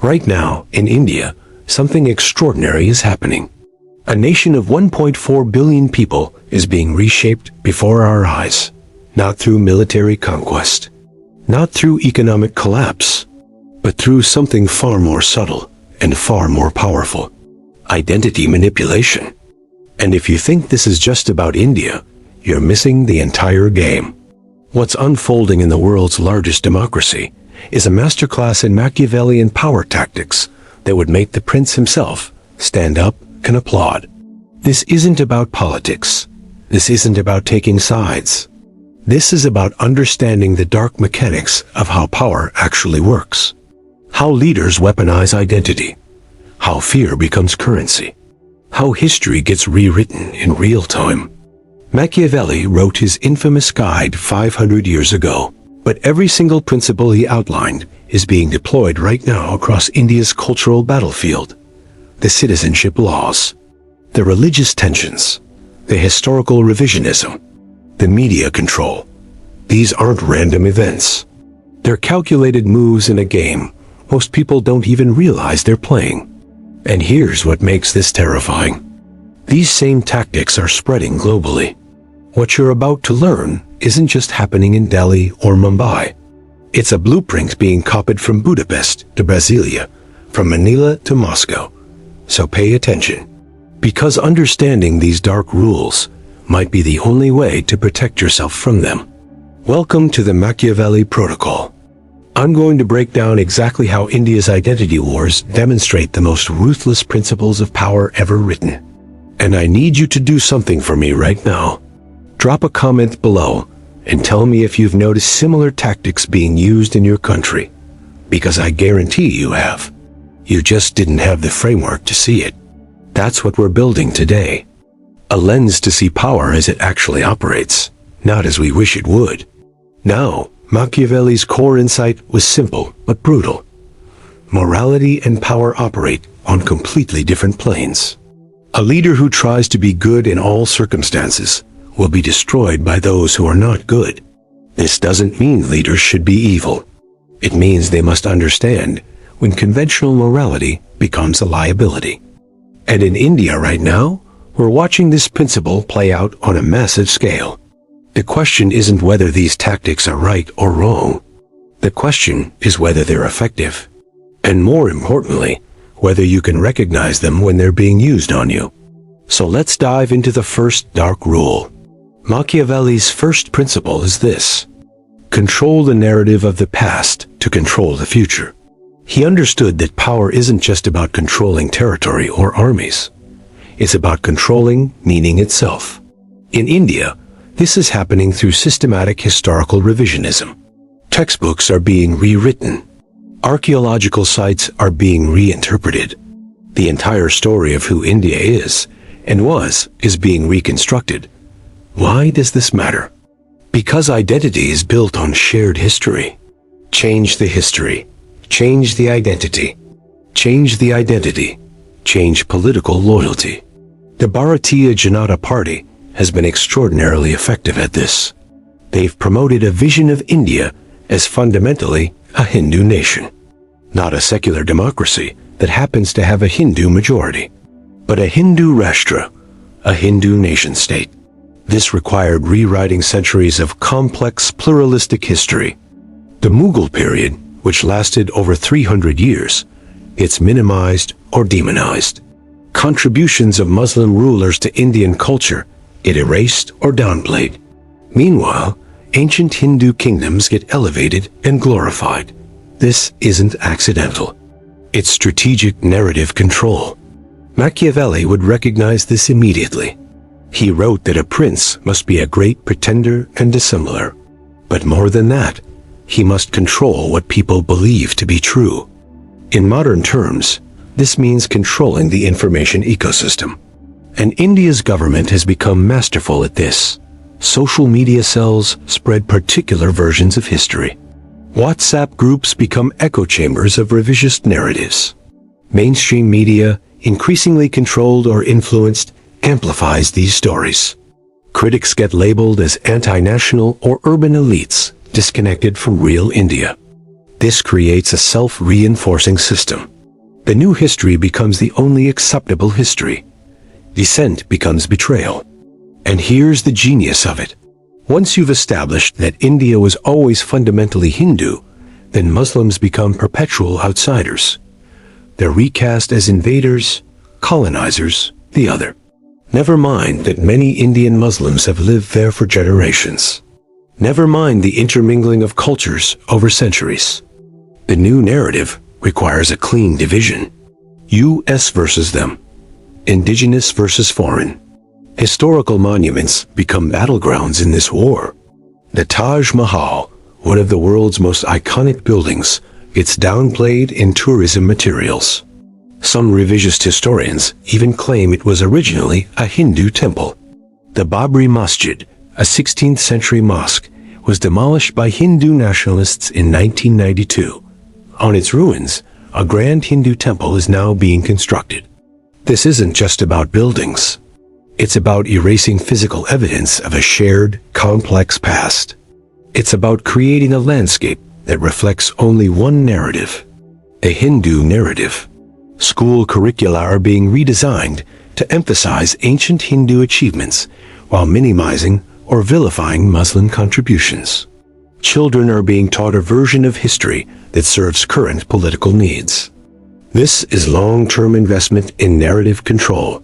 Right now, in India, something extraordinary is happening. A nation of 1.4 billion people is being reshaped before our eyes, not through military conquest, not through economic collapse, but through something far more subtle and far more powerful: identity manipulation. And if you think this is just about India, you're missing the entire game. What's unfolding in the world's largest democracy is a masterclass in Machiavellian power tactics that would make the prince himself stand up and applaud. This isn't about politics. This isn't about taking sides. This is about understanding the dark mechanics of how power actually works. How leaders weaponize identity. How fear becomes currency. How history gets rewritten in real time. Machiavelli wrote his infamous guide 500 years ago, but every single principle he outlined is being deployed right now across India's cultural battlefield. The citizenship laws, the religious tensions, the historical revisionism, the media control. These aren't random events. They're calculated moves in a game most people don't even realize they're playing. And here's what makes this terrifying. These same tactics are spreading globally. What you're about to learn isn't just happening in Delhi or Mumbai. It's a blueprint being copied from Budapest to Brasilia, from Manila to Moscow. So pay attention, because understanding these dark rules might be the only way to protect yourself from them. Welcome to the Machiavelli Protocol. I'm going to break down exactly how India's identity wars demonstrate the most ruthless principles of power ever written. And I need you to do something for me right now. Drop a comment below and tell me if you've noticed similar tactics being used in your country, because I guarantee you have. You just didn't have the framework to see it. That's what we're building today. A lens to see power as it actually operates, not as we wish it would. Now, Machiavelli's core insight was simple but brutal. Morality and power operate on completely different planes. A leader who tries to be good in all circumstances will be destroyed by those who are not good. This doesn't mean leaders should be evil. It means they must understand when conventional morality becomes a liability. And in India right now, we're watching this principle play out on a massive scale. The question isn't whether these tactics are right or wrong. The question is whether they're effective. And more importantly, whether you can recognize them when they're being used on you. So let's dive into the first dark rule. Machiavelli's first principle is this: control the narrative of the past to control the future. He understood that power isn't just about controlling territory or armies. It's about controlling meaning itself. In India, this is happening through systematic historical revisionism. Textbooks are being rewritten. Archaeological sites are being reinterpreted. The entire story of who India is and was is being reconstructed. Why does this matter? Because identity is built on shared history. Change the history. Change the identity. Change the identity. Change political loyalty. The Bharatiya Janata Party has been extraordinarily effective at this. They've promoted a vision of India as fundamentally a Hindu nation. Not a secular democracy that happens to have a Hindu majority, but a Hindu Rashtra, a Hindu nation-state. This required rewriting centuries of complex pluralistic history. The Mughal period, which lasted over 300 years, gets minimized or demonized. Contributions of Muslim rulers to Indian culture get erased or downplayed. Meanwhile, ancient Hindu kingdoms get elevated and glorified. This isn't accidental. It's strategic narrative control. Machiavelli would recognize this immediately. He wrote that a prince must be a great pretender and dissembler. But more than that, he must control what people believe to be true. In modern terms, this means controlling the information ecosystem. And India's government has become masterful at this. Social media cells spread particular versions of history. WhatsApp groups become echo chambers of revisionist narratives. Mainstream media, increasingly controlled or influenced, amplifies these stories. Critics get labeled as anti-national or urban elites, disconnected from real India. This creates a self-reinforcing system. The new history becomes the only acceptable history. Dissent becomes betrayal. And here's the genius of it. Once you've established that India was always fundamentally Hindu, then Muslims become perpetual outsiders. They're recast as invaders, colonizers, the other. Never mind that many Indian Muslims have lived there for generations. Never mind the intermingling of cultures over centuries. The new narrative requires a clean division. US versus them. Indigenous versus foreign. Historical monuments become battlegrounds in this war. The Taj Mahal, one of the world's most iconic buildings, gets downplayed in tourism materials. Some revisionist historians even claim it was originally a Hindu temple. The Babri Masjid, a 16th century mosque, was demolished by Hindu nationalists in 1992. On its ruins, a grand Hindu temple is now being constructed. This isn't just about buildings. It's about erasing physical evidence of a shared, complex past. It's about creating a landscape that reflects only one narrative, a Hindu narrative. School curricula are being redesigned to emphasize ancient Hindu achievements while minimizing or vilifying Muslim contributions. Children are being taught a version of history that serves current political needs. This is long-term investment in narrative control.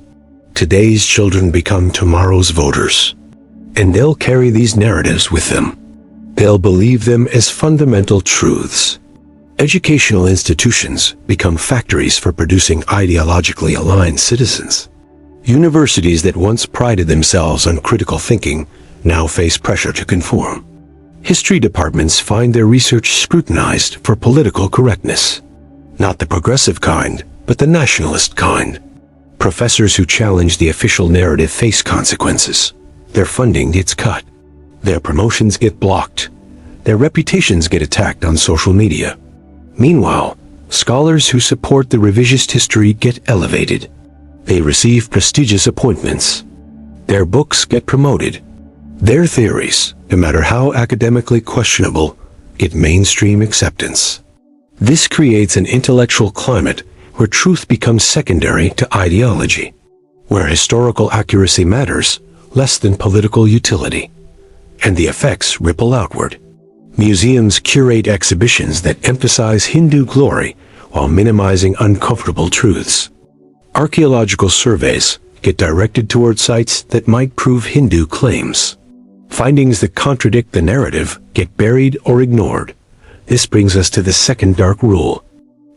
Today's children become tomorrow's voters, and they'll carry these narratives with them. They'll believe them as fundamental truths. Educational institutions become factories for producing ideologically aligned citizens. Universities that once prided themselves on critical thinking now face pressure to conform. History departments find their research scrutinized for political correctness. Not the progressive kind, but the nationalist kind. Professors who challenge the official narrative face consequences. Their funding gets cut. Their promotions get blocked. Their reputations get attacked on social media. Meanwhile, scholars who support the revisionist history get elevated. They receive prestigious appointments. Their books get promoted. Their theories, no matter how academically questionable, get mainstream acceptance. This creates an intellectual climate where truth becomes secondary to ideology, where historical accuracy matters less than political utility, and the effects ripple outward. Museums curate exhibitions that emphasize Hindu glory while minimizing uncomfortable truths. Archaeological surveys get directed toward sites that might prove Hindu claims. Findings that contradict the narrative get buried or ignored. This brings us to the second dark rule.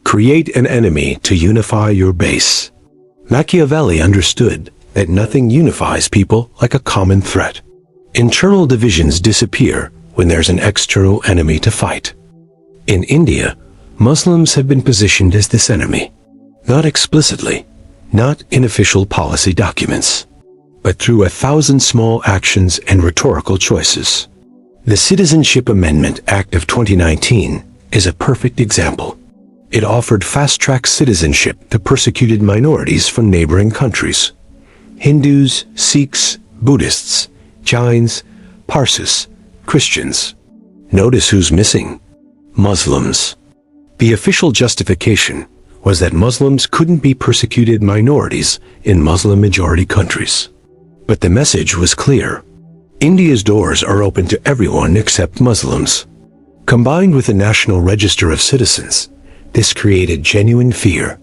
Create an enemy to unify your base. Machiavelli understood that nothing unifies people like a common threat. Internal divisions disappear when there's an external enemy to fight. In India, Muslims have been positioned as this enemy. Not explicitly, not in official policy documents, but through 1,000 small actions and rhetorical choices. The Citizenship Amendment Act of 2019 is a perfect example. It offered fast-track citizenship to persecuted minorities from neighboring countries. Hindus, Sikhs, Buddhists, Jains, Parsis, Christians. Notice who's missing. Muslims. The official justification was that Muslims couldn't be persecuted minorities in Muslim-majority countries. But the message was clear. India's doors are open to everyone except Muslims. Combined with the National Register of Citizens, this created genuine fear.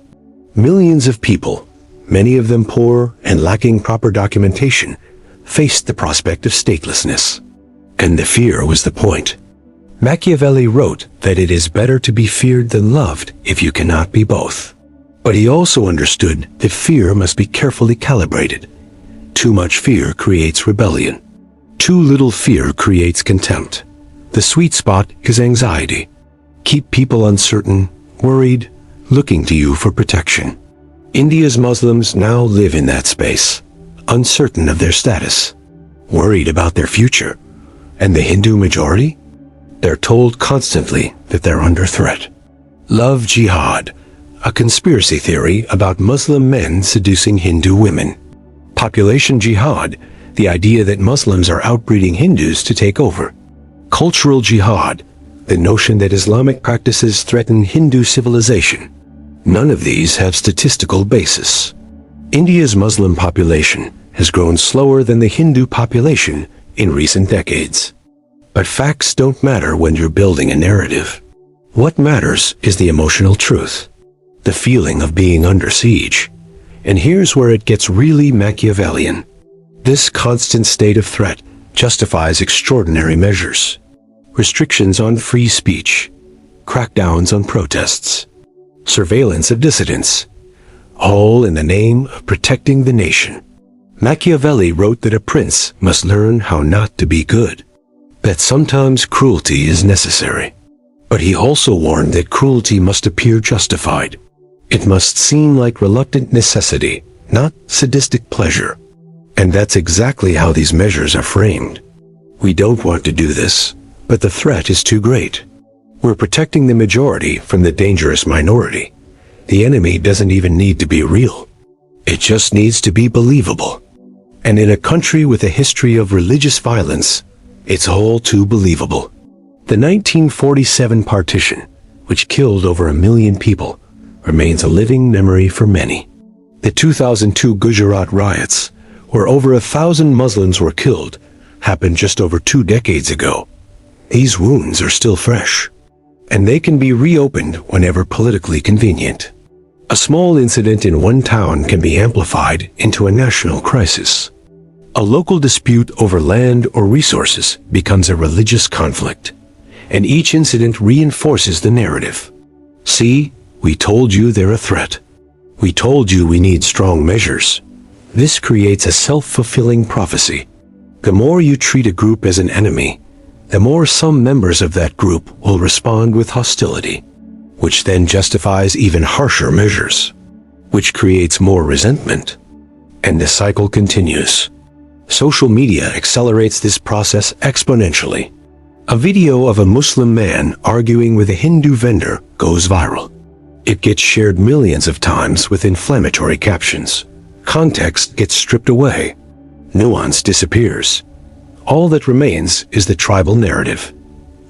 Millions of people, many of them poor and lacking proper documentation, faced the prospect of statelessness. And the fear was the point. Machiavelli wrote that it is better to be feared than loved if you cannot be both. But he also understood that fear must be carefully calibrated. Too much fear creates rebellion. Too little fear creates contempt. The sweet spot is anxiety. Keep people uncertain, worried, looking to you for protection. India's Muslims now live in that space, uncertain of their status, worried about their future. And the Hindu majority? They're told constantly that they're under threat. Love jihad, a conspiracy theory about Muslim men seducing Hindu women. Population jihad, the idea that Muslims are outbreeding Hindus to take over. Cultural jihad, the notion that Islamic practices threaten Hindu civilization. None of these have statistical basis. India's Muslim population has grown slower than the Hindu population in recent decades. But facts don't matter when you're building a narrative. What matters is the emotional truth, the feeling of being under siege. And here's where it gets really Machiavellian. This constant state of threat justifies extraordinary measures. Restrictions on free speech, crackdowns on protests, surveillance of dissidents, all in the name of protecting the nation. Machiavelli wrote that a prince must learn how not to be good, that sometimes cruelty is necessary. But he also warned that cruelty must appear justified. It must seem like reluctant necessity, not sadistic pleasure. And that's exactly how these measures are framed. We don't want to do this, but the threat is too great. We're protecting the majority from the dangerous minority. The enemy doesn't even need to be real. It just needs to be believable. And in a country with a history of religious violence, it's all too believable. The 1947 partition, which killed over 1 million people, remains a living memory for many. The 2002 Gujarat riots, where over 1,000 Muslims were killed, happened just over 2 decades ago. These wounds are still fresh, and they can be reopened whenever politically convenient. A small incident in one town can be amplified into a national crisis. A local dispute over land or resources becomes a religious conflict, and each incident reinforces the narrative. See, we told you they're a threat. We told you we need strong measures. This creates a self-fulfilling prophecy. The more you treat a group as an enemy, the more some members of that group will respond with hostility, which then justifies even harsher measures, which creates more resentment. And the cycle continues. Social media accelerates this process exponentially. A video of a Muslim man arguing with a Hindu vendor goes viral. It gets shared millions of times with inflammatory captions. Context gets stripped away. Nuance disappears. All that remains is the tribal narrative.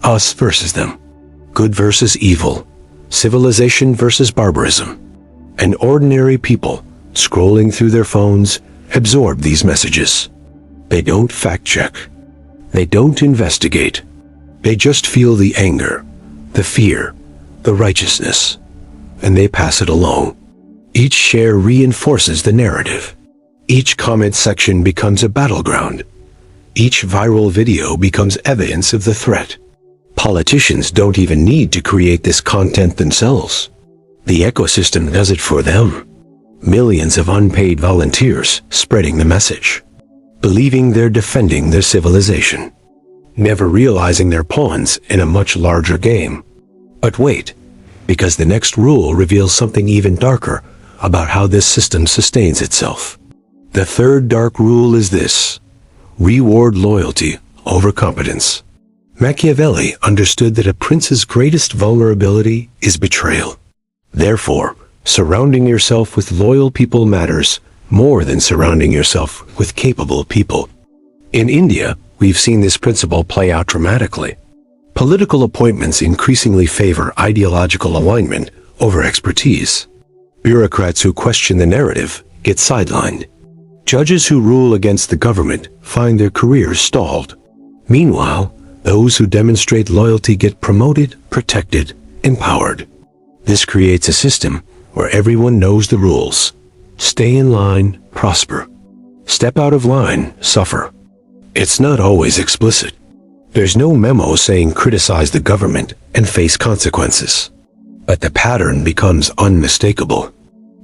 Us versus them. Good versus evil. Civilization versus barbarism. And ordinary people, scrolling through their phones, absorb these messages. They don't fact-check. They don't investigate. They just feel the anger, the fear, the righteousness, and they pass it along. Each share reinforces the narrative. Each comment section becomes a battleground. Each viral video becomes evidence of the threat. Politicians don't even need to create this content themselves. The ecosystem does it for them. Millions of unpaid volunteers spreading the message, believing they're defending their civilization, never realizing they're pawns in a much larger game. But wait, because the next rule reveals something even darker about how this system sustains itself. The third dark rule is this: reward loyalty over competence. Machiavelli understood that a prince's greatest vulnerability is betrayal. Therefore, surrounding yourself with loyal people matters more than surrounding yourself with capable people. In India, we've seen this principle play out dramatically. Political appointments increasingly favor ideological alignment over expertise. Bureaucrats who question the narrative get sidelined. Judges who rule against the government find their careers stalled. Meanwhile, those who demonstrate loyalty get promoted, protected, empowered. This creates a system where everyone knows the rules. Stay in line, prosper. Step out of line, suffer. It's not always explicit. There's no memo saying criticize the government and face consequences. But the pattern becomes unmistakable.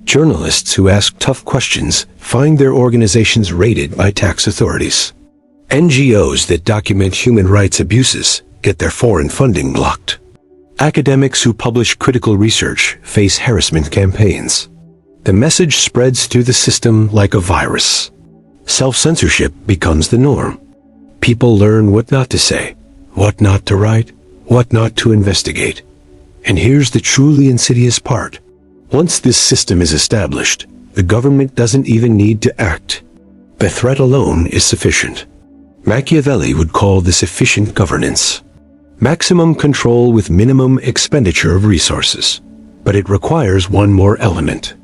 Journalists who ask tough questions find their organizations raided by tax authorities. NGOs that document human rights abuses get their foreign funding blocked. Academics who publish critical research face harassment campaigns. The message spreads through the system like a virus. Self-censorship becomes the norm. People learn what not to say, what not to write, what not to investigate. And here's the truly insidious part. Once this system is established, the government doesn't even need to act. The threat alone is sufficient. Machiavelli would call this efficient governance. Maximum control with minimum expenditure of resources. But it requires one more element.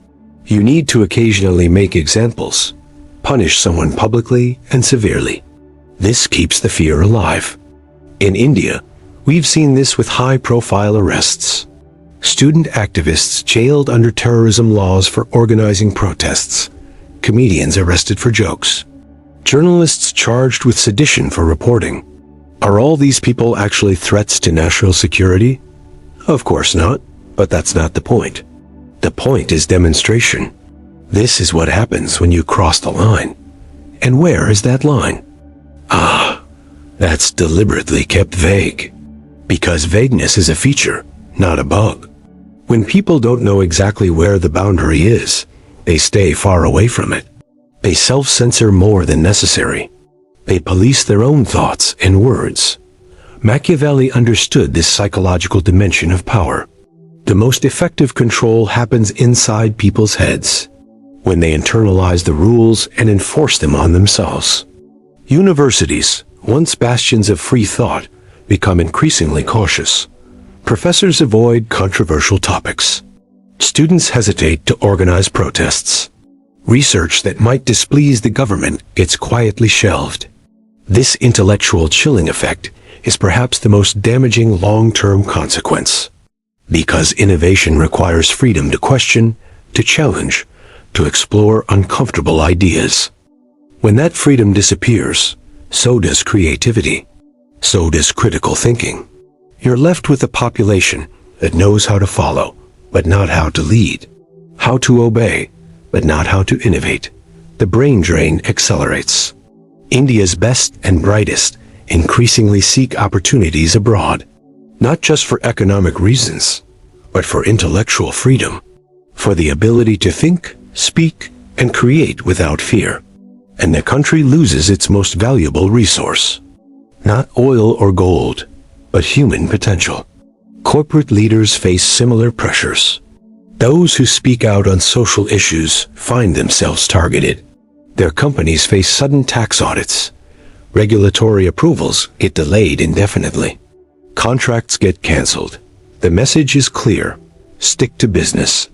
You need to occasionally make examples, punish someone publicly and severely. This keeps the fear alive. In India, we've seen this with high-profile arrests. Student activists jailed under terrorism laws for organizing protests. Comedians arrested for jokes. Journalists charged with sedition for reporting. Are all these people actually threats to national security? Of course not, but that's not the point. The point is demonstration. This is what happens when you cross the line. And where is that line? That's deliberately kept vague. Because vagueness is a feature, not a bug. When people don't know exactly where the boundary is, they stay far away from it. They self-censor more than necessary. They police their own thoughts and words. Machiavelli understood this psychological dimension of power. The most effective control happens inside people's heads, when they internalize the rules and enforce them on themselves. Universities, once bastions of free thought, become increasingly cautious. Professors avoid controversial topics. Students hesitate to organize protests. Research that might displease the government gets quietly shelved. This intellectual chilling effect is perhaps the most damaging long-term consequence. Because innovation requires freedom to question, to challenge, to explore uncomfortable ideas. When that freedom disappears, so does creativity. So does critical thinking. You're left with a population that knows how to follow, but not how to lead. How to obey, but not how to innovate. The brain drain accelerates. India's best and brightest increasingly seek opportunities abroad, not just for economic reasons, but for intellectual freedom, for the ability to think, speak, and create without fear. And the country loses its most valuable resource. Not oil or gold, but human potential. Corporate leaders face similar pressures. Those who speak out on social issues find themselves targeted. Their companies face sudden tax audits. Regulatory approvals get delayed indefinitely. Contracts get canceled. The message is clear. Stick to business.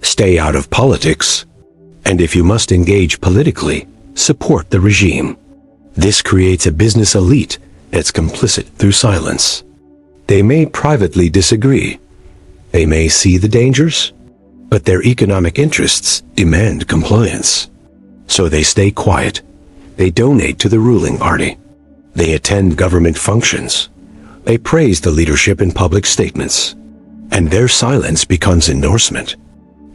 Stay out of politics. And if you must engage politically, support the regime. This creates a business elite that's complicit through silence. They may privately disagree. They may see the dangers, but their economic interests demand compliance. So they stay quiet. They donate to the ruling party. They attend government functions. They praise the leadership in public statements. And their silence becomes endorsement.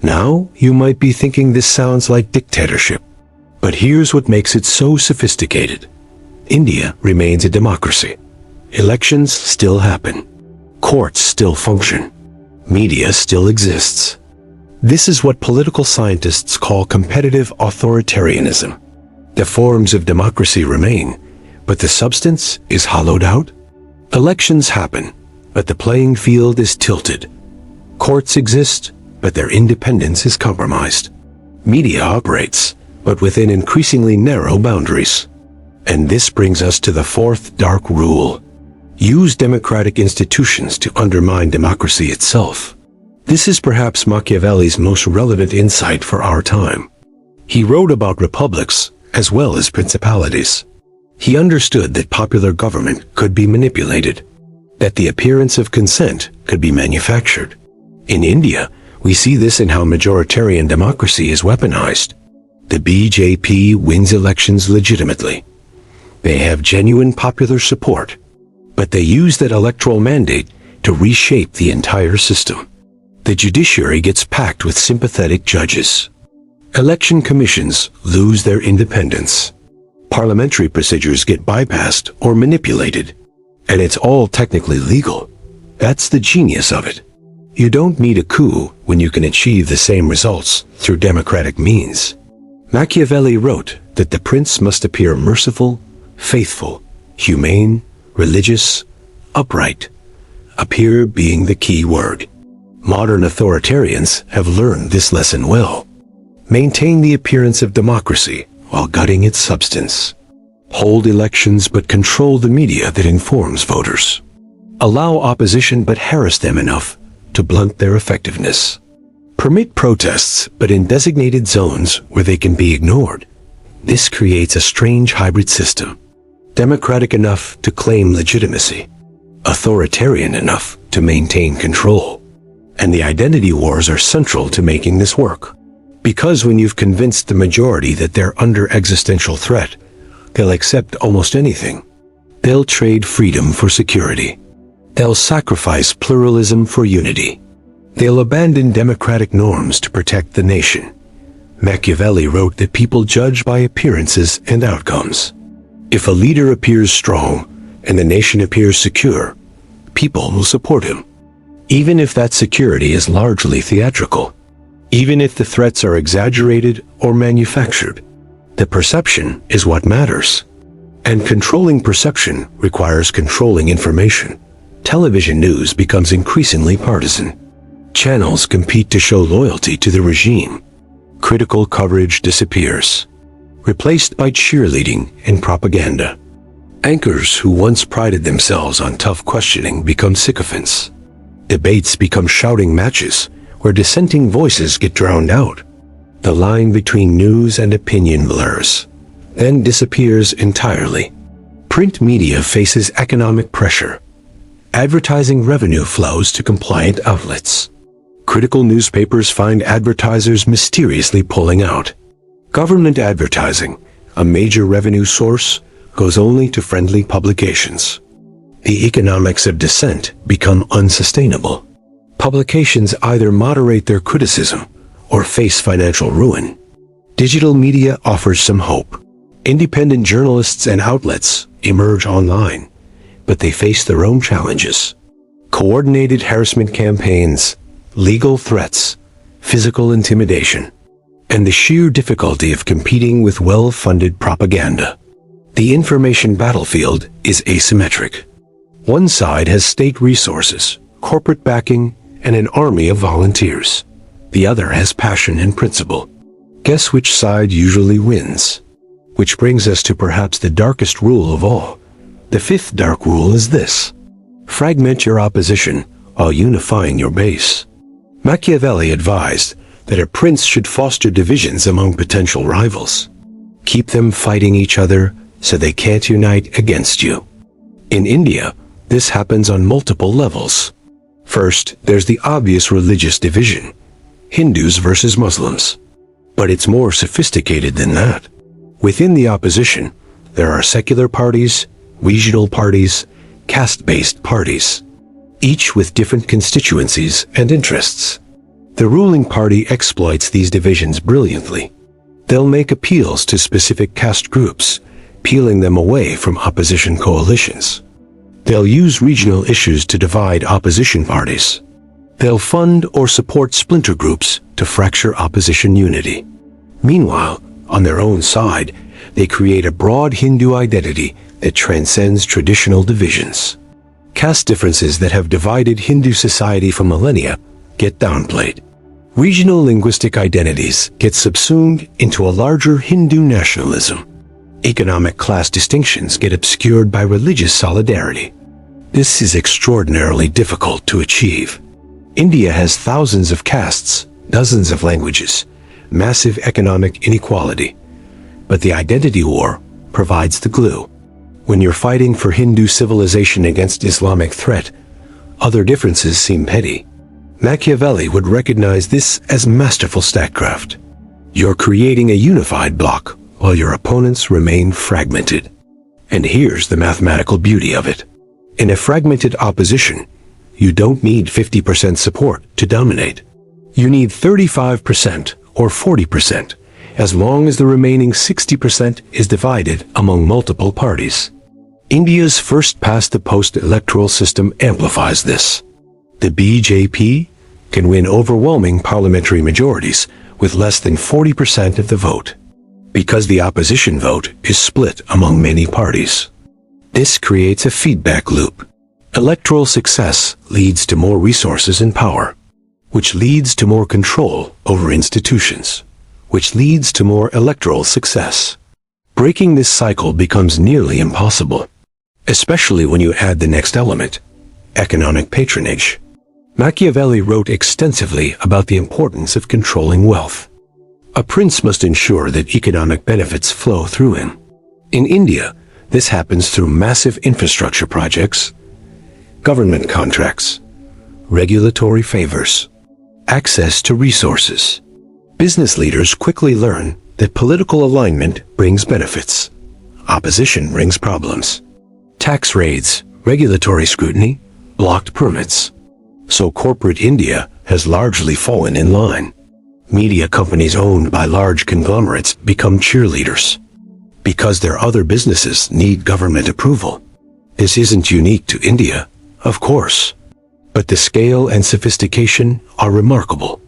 Now, you might be thinking this sounds like dictatorship. But here's what makes it so sophisticated. India remains a democracy. Elections still happen. Courts still function. Media still exists. This is what political scientists call competitive authoritarianism. The forms of democracy remain, but the substance is hollowed out. Elections happen, but the playing field is tilted. Courts exist, but their independence is compromised. Media operates, but within increasingly narrow boundaries. And this brings us to the fourth dark rule. Use democratic institutions to undermine democracy itself. This is perhaps Machiavelli's most relevant insight for our time. He wrote about republics as well as principalities. He understood that popular government could be manipulated, that the appearance of consent could be manufactured. In India, we see this in how majoritarian democracy is weaponized. The BJP wins elections legitimately. They have genuine popular support, but they use that electoral mandate to reshape the entire system. The judiciary gets packed with sympathetic judges. Election commissions lose their independence. Parliamentary procedures get bypassed or manipulated. And it's all technically legal. That's the genius of it. You don't need a coup when you can achieve the same results through democratic means. Machiavelli wrote that the prince must appear merciful, faithful, humane, religious, upright. Appear being the key word. Modern authoritarians have learned this lesson well. Maintain the appearance of democracy while gutting its substance. Hold elections but control the media that informs voters. Allow opposition but harass them enough to blunt their effectiveness. Permit protests but in designated zones where they can be ignored. This creates a strange hybrid system. Democratic enough to claim legitimacy, authoritarian enough to maintain control. And the identity wars are central to making this work. Because when you've convinced the majority that they're under existential threat, they'll accept almost anything. They'll trade freedom for security. They'll sacrifice pluralism for unity. They'll abandon democratic norms to protect the nation. Machiavelli wrote that people judge by appearances and outcomes. If a leader appears strong and the nation appears secure, people will support him. Even if that security is largely theatrical. Even if the threats are exaggerated or manufactured. The perception is what matters. And controlling perception requires controlling information. Television news becomes increasingly partisan. Channels compete to show loyalty to the regime. Critical coverage disappears, replaced by cheerleading and propaganda. Anchors who once prided themselves on tough questioning become sycophants. Debates become shouting matches where dissenting voices get drowned out. The line between news and opinion blurs, then disappears entirely. Print media faces economic pressure. Advertising revenue flows to compliant outlets. Critical newspapers find advertisers mysteriously pulling out. Government advertising, a major revenue source, goes only to friendly publications. The economics of dissent become unsustainable. Publications either moderate their criticism or face financial ruin. Digital media offers some hope. Independent journalists and outlets emerge online, but they face their own challenges. Coordinated harassment campaigns, legal threats, physical intimidation, and the sheer difficulty of competing with well-funded propaganda. The information battlefield is asymmetric. One side has state resources, corporate backing, and an army of volunteers. The other has passion and principle. Guess which side usually wins? Which brings us to perhaps the darkest rule of all. The fifth dark rule is this: fragment your opposition while unifying your base. Machiavelli advised that a prince should foster divisions among potential rivals. Keep them fighting each other so they can't unite against you. In India, this happens on multiple levels. First, there's the obvious religious division, Hindus versus Muslims. But it's more sophisticated than that. Within the opposition, there are secular parties, regional parties, caste-based parties, each with different constituencies and interests. The ruling party exploits these divisions brilliantly. They'll make appeals to specific caste groups, peeling them away from opposition coalitions. They'll use regional issues to divide opposition parties. They'll fund or support splinter groups to fracture opposition unity. Meanwhile, on their own side, they create a broad Hindu identity that transcends traditional divisions. Caste differences that have divided Hindu society for millennia get downplayed. Regional linguistic identities get subsumed into a larger Hindu nationalism. Economic class distinctions get obscured by religious solidarity. This is extraordinarily difficult to achieve. India has thousands of castes, dozens of languages, massive economic inequality. But the identity war provides the glue. When you're fighting for Hindu civilization against Islamic threat, other differences seem petty. Machiavelli would recognize this as masterful statecraft. You're creating a unified bloc while your opponents remain fragmented. And here's the mathematical beauty of it. In a fragmented opposition, you don't need 50% support to dominate. You need 35% or 40%, as long as the remaining 60% is divided among multiple parties. India's first-past-the-post electoral system amplifies this. The BJP can win overwhelming parliamentary majorities with less than 40% of the vote, because the opposition vote is split among many parties. This creates a feedback loop. Electoral success leads to more resources and power, which leads to more control over institutions, which leads to more electoral success. Breaking this cycle becomes nearly impossible, especially when you add the next element: economic patronage. Machiavelli wrote extensively about the importance of controlling wealth. A prince must ensure that economic benefits flow through him. In India, this happens through massive infrastructure projects, government contracts, regulatory favors, access to resources. Business leaders quickly learn that political alignment brings benefits. Opposition brings problems. Tax raids, regulatory scrutiny, blocked permits. So corporate India has largely fallen in line. Media companies owned by large conglomerates become cheerleaders because their other businesses need government approval. This isn't unique to India, of course, but the scale and sophistication are remarkable.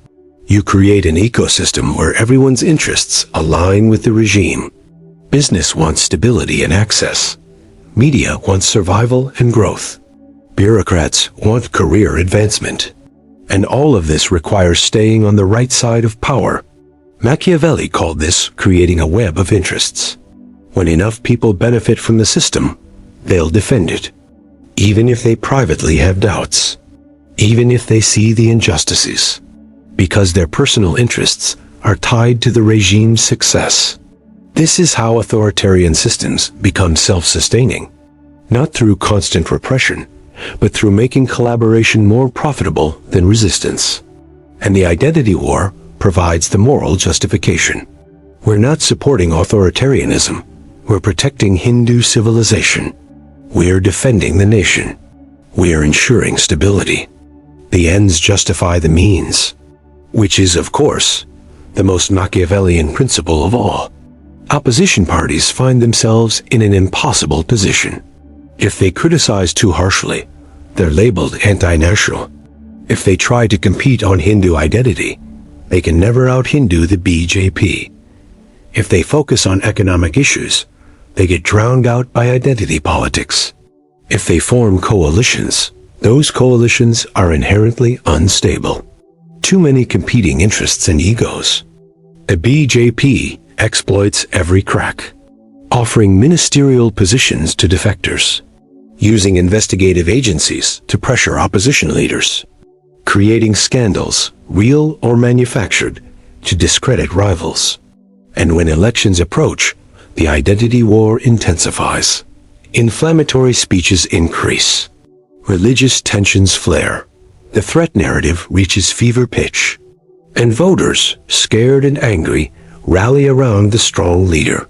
You create an ecosystem where everyone's interests align with the regime. Business wants stability and access. Media wants survival and growth. Bureaucrats want career advancement. And all of this requires staying on the right side of power. Machiavelli called this creating a web of interests. When enough people benefit from the system, they'll defend it, even if they privately have doubts, even if they see the injustices, because their personal interests are tied to the regime's success. This is how authoritarian systems become self-sustaining, not through constant repression, but through making collaboration more profitable than resistance. And the identity war provides the moral justification. We're not supporting authoritarianism. We're protecting Hindu civilization. We're defending the nation. We're ensuring stability. The ends justify the means, which is, of course, the most Machiavellian principle of all. Opposition parties find themselves in an impossible position. If they criticize too harshly, they're labeled anti-national. If they try to compete on Hindu identity, they can never out-Hindu the BJP. If they focus on economic issues, they get drowned out by identity politics. If they form coalitions, those coalitions are inherently unstable. Too many competing interests and egos. The BJP exploits every crack, offering ministerial positions to defectors, using investigative agencies to pressure opposition leaders, creating scandals, real or manufactured, to discredit rivals. And when elections approach, the identity war intensifies. Inflammatory speeches increase. Religious tensions flare. The threat narrative reaches fever pitch. And voters, scared and angry, rally around the strong leader,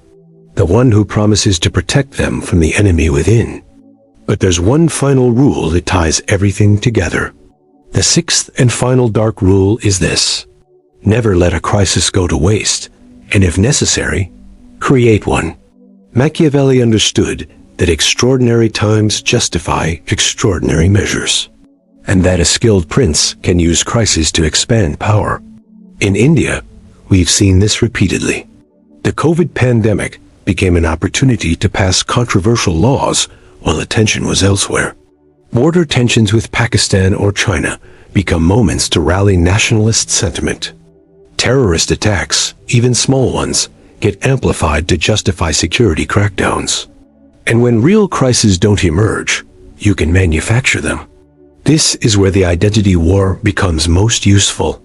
the one who promises to protect them from the enemy within. But there's one final rule that ties everything together. The sixth and final dark rule is this: never let a crisis go to waste, and if necessary, create one. Machiavelli understood that extraordinary times justify extraordinary measures, and that a skilled prince can use crisis to expand power. In India, we've seen this repeatedly. The COVID pandemic became an opportunity to pass controversial laws while attention was elsewhere. Border tensions with Pakistan or China become moments to rally nationalist sentiment. Terrorist attacks, even small ones, get amplified to justify security crackdowns. And when real crises don't emerge, you can manufacture them. This is where the identity war becomes most useful.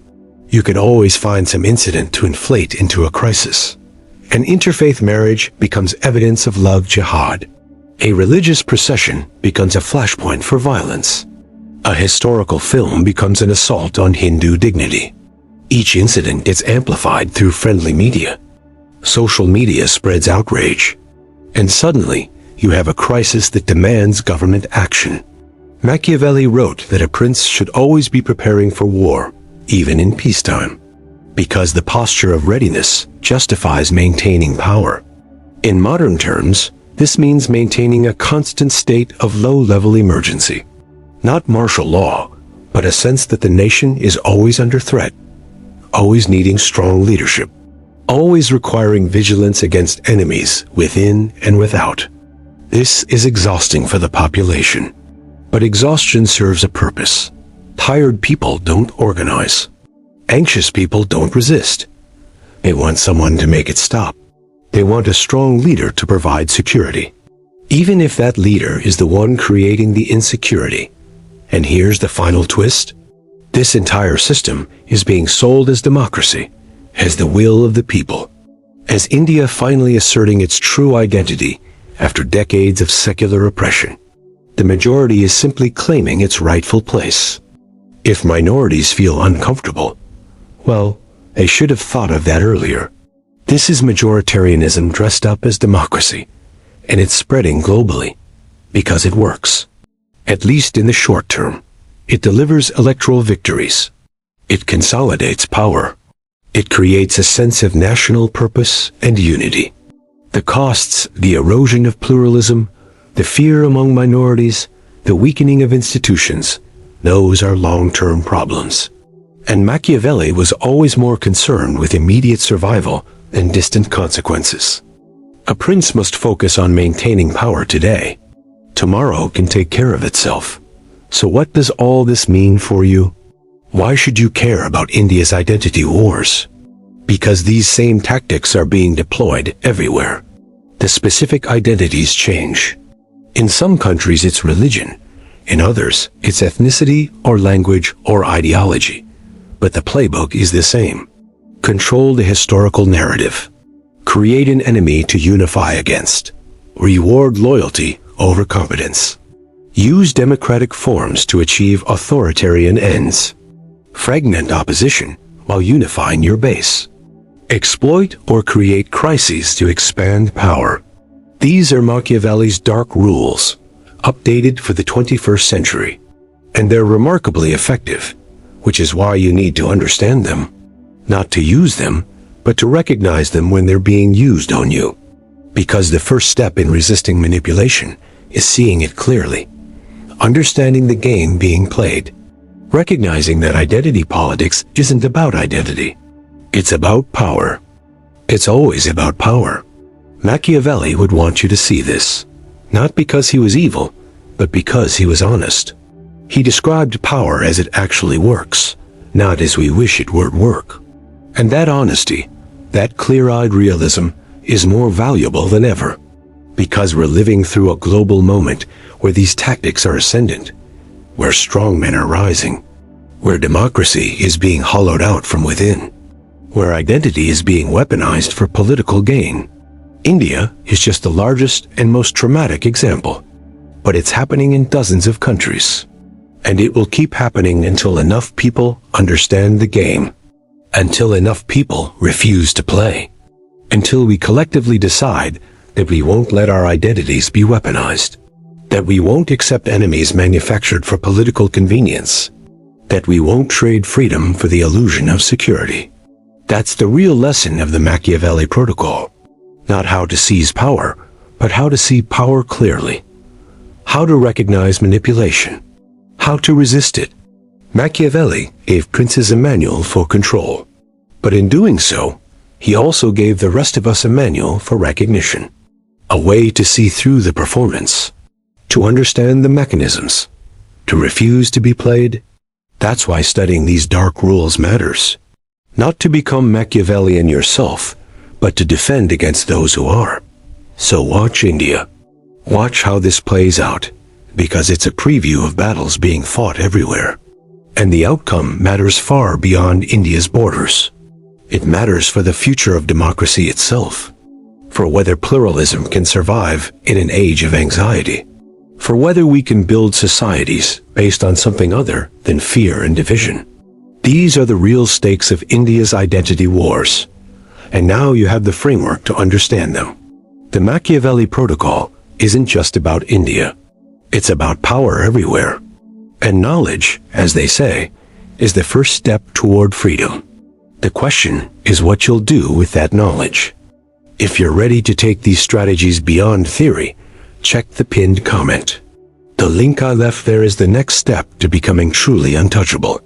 You can always find some incident to inflate into a crisis. An interfaith marriage becomes evidence of love jihad. A religious procession becomes a flashpoint for violence. A historical film becomes an assault on Hindu dignity. Each incident gets amplified through friendly media. Social media spreads outrage. And suddenly, you have a crisis that demands government action. Machiavelli wrote that a prince should always be preparing for war, even in peacetime, because the posture of readiness justifies maintaining power. In modern terms, this means maintaining a constant state of low-level emergency. Not martial law, but a sense that the nation is always under threat, always needing strong leadership, always requiring vigilance against enemies within and without. This is exhausting for the population. But exhaustion serves a purpose. Tired people don't organize. Anxious people don't resist. They want someone to make it stop. They want a strong leader to provide security, even if that leader is the one creating the insecurity. And here's the final twist. This entire system is being sold as democracy, as the will of the people, as India finally asserting its true identity after decades of secular oppression. The majority is simply claiming its rightful place. If minorities feel uncomfortable, well, they should have thought of that earlier. This is majoritarianism dressed up as democracy, and it's spreading globally because it works. At least in the short term, it delivers electoral victories. It consolidates power. It creates a sense of national purpose and unity. The costs, the erosion of pluralism, the fear among minorities, the weakening of institutions, those are long-term problems. And Machiavelli was always more concerned with immediate survival than distant consequences. A prince must focus on maintaining power today. Tomorrow can take care of itself. So what does all this mean for you? Why should you care about India's identity wars? Because these same tactics are being deployed everywhere. The specific identities change. In some countries it's religion. In others, it's ethnicity or language or ideology. But the playbook is the same. Control the historical narrative. Create an enemy to unify against. Reward loyalty over competence. Use democratic forms to achieve authoritarian ends. Fragment opposition while unifying your base. Exploit or create crises to expand power. These are Machiavelli's dark rules, updated for the 21st century. And they're remarkably effective, which is why you need to understand them. Not to use them, but to recognize them when they're being used on you. Because the first step in resisting manipulation is seeing it clearly. Understanding the game being played. Recognizing that identity politics isn't about identity. It's about power. It's always about power. Machiavelli would want you to see this, not because he was evil, but because he was honest. He described power as it actually works, not as we wish it would work. And that honesty, that clear-eyed realism, is more valuable than ever, because we're living through a global moment where these tactics are ascendant, where strongmen are rising, where democracy is being hollowed out from within, where identity is being weaponized for political gain. India is just the largest and most traumatic example, but it's happening in dozens of countries. And it will keep happening until enough people understand the game, until enough people refuse to play, until we collectively decide that we won't let our identities be weaponized, that we won't accept enemies manufactured for political convenience, that we won't trade freedom for the illusion of security. That's the real lesson of the Machiavelli Protocol. Not how to seize power, but how to see power clearly. How to recognize manipulation. How to resist it. Machiavelli gave princes a manual for control. But in doing so, he also gave the rest of us a manual for recognition. A way to see through the performance. To understand the mechanisms. To refuse to be played. That's why studying these dark rules matters. Not to become Machiavellian yourself, but to defend against those who are. So watch India. Watch how this plays out, because it's a preview of battles being fought everywhere. And the outcome matters far beyond India's borders. It matters for the future of democracy itself, for whether pluralism can survive in an age of anxiety, for whether we can build societies based on something other than fear and division. These are the real stakes of India's identity wars, and now you have the framework to understand them. The Machiavelli Protocol isn't just about India. It's about power everywhere. And knowledge, as they say, is the first step toward freedom. The question is what you'll do with that knowledge. If you're ready to take these strategies beyond theory, check the pinned comment. The link I left there is the next step to becoming truly untouchable.